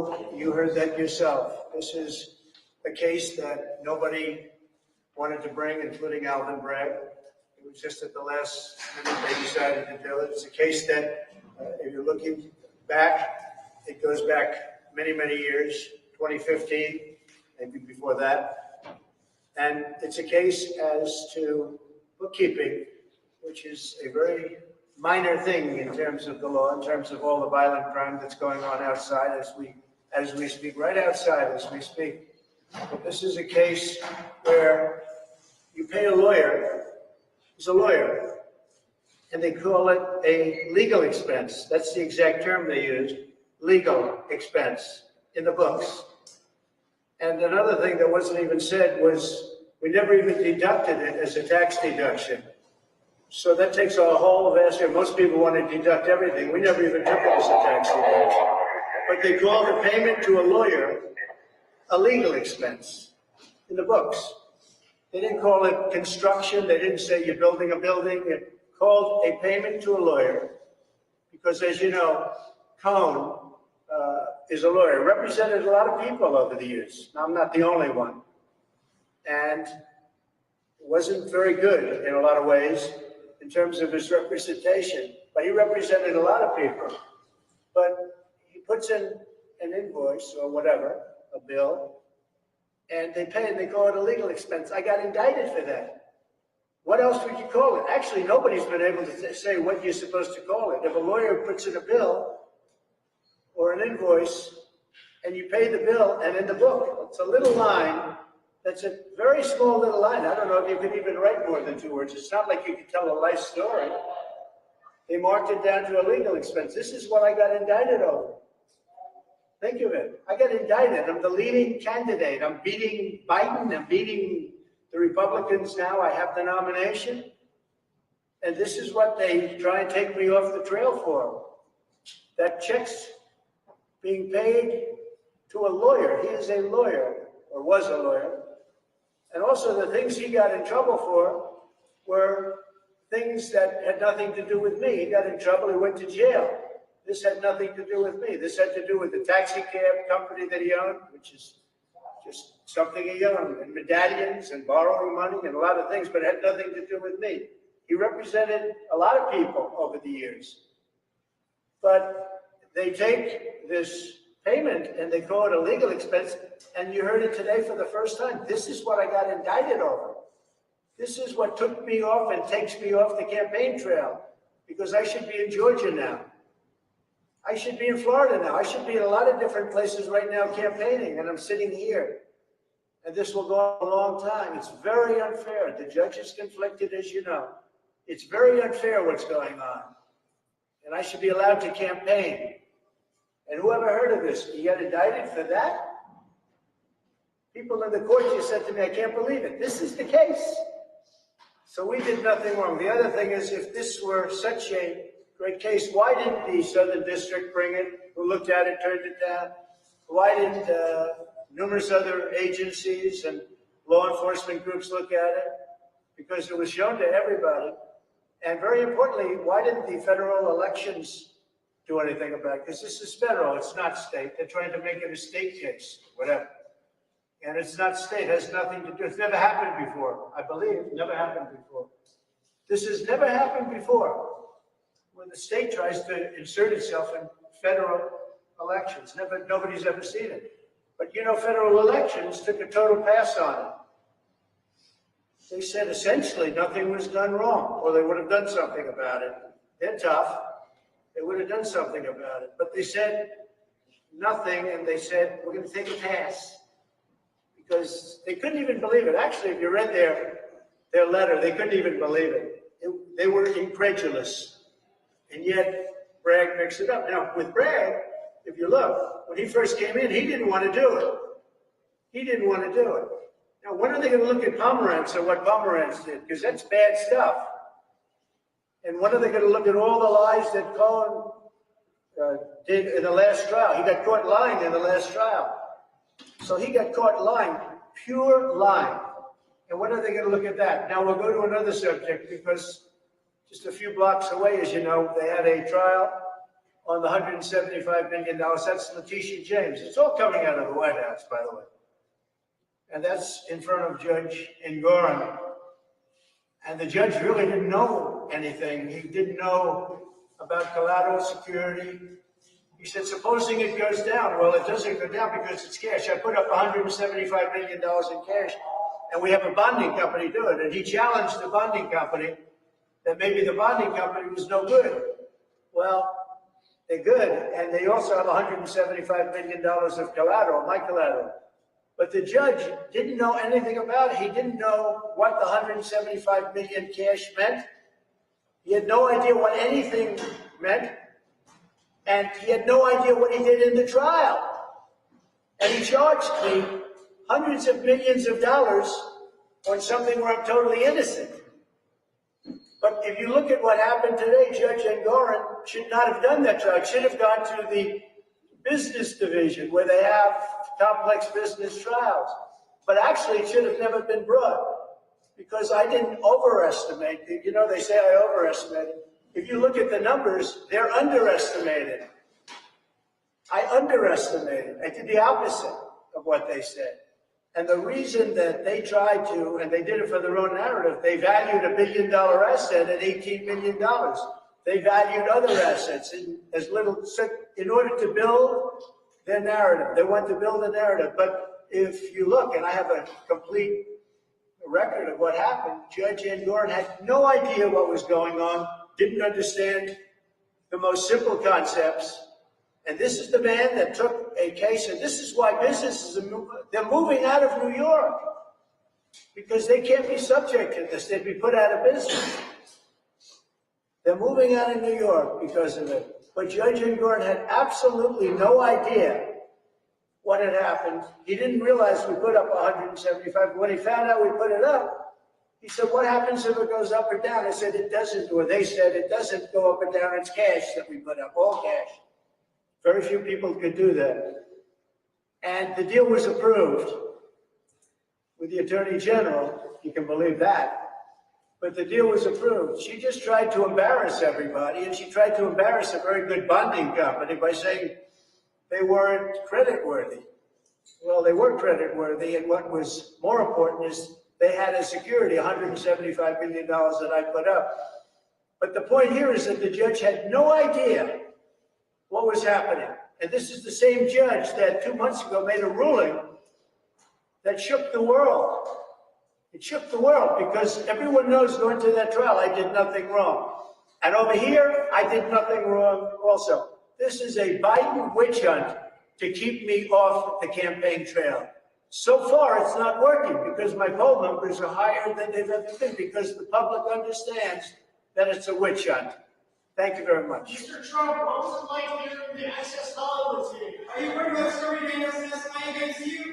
know you heard that yourself. This is a case that nobody wanted to bring, including Alvin Bragg. It was just at the last minute they decided to do it. It's a case that, if you're looking back, it goes back many, many years, 2015, maybe before that. And it's a case as to bookkeeping, which is a very minor thing in terms of the law, in terms of all the violent crime that's going on outside as we speak, right outside as we speak. But this is a case where you pay a lawyer, he's a lawyer, and they call it a legal expense. That's the exact term they used, legal expense, in the books. And another thing that wasn't even said was we never even deducted it as a tax deduction. So that takes a whole vast area. Most people want to deduct everything. We never even took it as a tax deduction. But they called the payment to a lawyer a legal expense in the books. They didn't call it construction. They didn't say you're building a building. It called a payment to a lawyer because, as you know, Cohn is a lawyer, represented a lot of people over the years. Now, I'm not the only one. And wasn't very good in a lot of ways in terms of his representation, but he represented a lot of people. But he puts in an invoice or whatever, a bill, and they pay and they call it a legal expense. I got indicted for that. What else would you call it? Actually, nobody's been able to say what you're supposed to call it. If a lawyer puts in a bill or an invoice and you pay the bill, and in the book, it's a little line. That's a very small little line. I don't know if you could even write more than 2 words. It's not like you could tell a life story. They marked it down to a legal expense. This is what I got indicted over. Think of it. I got indicted. I'm the leading candidate. I'm beating Biden. I'm beating the Republicans now. I have the nomination. And this is what they try and take me off the trail for. That check's being paid to a lawyer. He is a lawyer, or was a lawyer. And also the things he got in trouble for were things that had nothing to do with me. He got in trouble, he went to jail. This had nothing to do with me. This had to do with the taxi cab company that he owned, which is just something he owned, and medallions and borrowing money and a lot of things, but it had nothing to do with me. He represented a lot of people over the years. But they take this payment and they call it a legal expense, and you heard it today for the first time. This is what I got indicted over. This is what took me off and takes me off the campaign trail, because I should be in Georgia now. I should be in Florida now. I should be in a lot of different places right now campaigning, and I'm sitting here. And this will go on a long time. It's very unfair. The judge is conflicted, as you know. It's very unfair what's going on. And I should be allowed to campaign. And whoever heard of this, you got indicted for that? People in the court just said to me, I can't believe it. This is the case. So we did nothing wrong. The other thing is, if this were such a great case, why didn't the Southern District bring it? Who looked at it, turned it down? Why didn't numerous other agencies and law enforcement groups look at it? Because it was shown to everybody. And very importantly, why didn't the federal elections do anything about it? Because this is federal, it's not state. They're trying to make it a state case, whatever. And it's not state, it has nothing to do. It's never happened before, I believe. Never happened before. This has never happened before, when the state tries to insert itself in federal elections. Nobody's ever seen it. But you know, federal elections took a total pass on it. They said essentially nothing was done wrong, or they would have done something about it. They're tough. They would have done something about it. But they said nothing, and they said, we're going to take a pass. Because they couldn't even believe it. Actually, if you read their letter, they couldn't even believe it. They were incredulous. And yet, Bragg mixed it up. Now, with Bragg, if you look, when he first came in, he didn't want to do it. He didn't want to do it. Now, when are they going to look at Pomerantz or what Pomerantz did? Because that's bad stuff. And when are they going to look at all the lies that Cohen did in the last trial? He got caught lying in the last trial. So he got caught lying, pure lying. And when are they going to look at that? Now we'll go to another subject, because just a few blocks away, as you know, they had a trial on the $175 million. That's Letitia James. It's all coming out of the White House, by the way. And that's in front of Judge Engoron. And the judge really didn't know anything. He didn't know about collateral security. He said, supposing it goes down. Well, it doesn't go down because it's cash. I put up $175 million in cash, and we have a bonding company do it. And he challenged the bonding company that maybe the bonding company was no good. Well, they're good, and they also have $175 million of collateral, my collateral. But the judge didn't know anything about it. He didn't know what the $175 million cash meant. He had no idea what anything meant. And he had no idea what he did in the trial. And he charged me hundreds of millions of dollars on something where I'm totally innocent. But if you look at what happened today, Judge Engoron should not have done that trial. Should have gone to the business division where they have complex business trials. But actually, it should have never been brought because I didn't overestimate. You know, they say I overestimated. If you look at the numbers, they're underestimated. I underestimated. I did the opposite of what they said. And the reason that they tried to, and they did it for their own narrative, they valued a $1 billion asset at $18 million. They valued other assets in as little, in order to build their narrative. They want to build a narrative. But if you look, and I have a complete record of what happened, Judge Engoron had no idea what was going on, didn't understand the most simple concepts. And this is the man that took a case, and this is why businesses they're moving out of New York because they can't be subject to this. They'd be put out of business. They're moving out of New York because of it. But Judge Engoron had absolutely no idea what had happened. He didn't realize we put up 175. When he found out we put it up, he said, what happens if it goes up or down? I said, it doesn't, or they said it doesn't go up or down. It's cash that we put up, all cash. Very few people could do that. And the deal was approved with the Attorney General. You can believe that. But the deal was approved. She just tried to embarrass everybody, and she tried to embarrass a very good bonding company by saying they weren't creditworthy. Well, they were creditworthy, and what was more important is they had as security $175 million that I put up. But the point here is that the judge had no idea what was happening. And this is the same judge that 2 months ago made a ruling that shook the world. It shook the world because everyone knows going to that trial, I did nothing wrong. And over here, I did nothing wrong also. This is a Biden witch hunt to keep me off the campaign trail. So far, it's not working because my poll numbers are higher than they've ever been because the public understands that it's a witch hunt. Thank you very much. Mr. Trump, what was it like hearing the Access Hollywood team? Are you worried about story being testifying against you?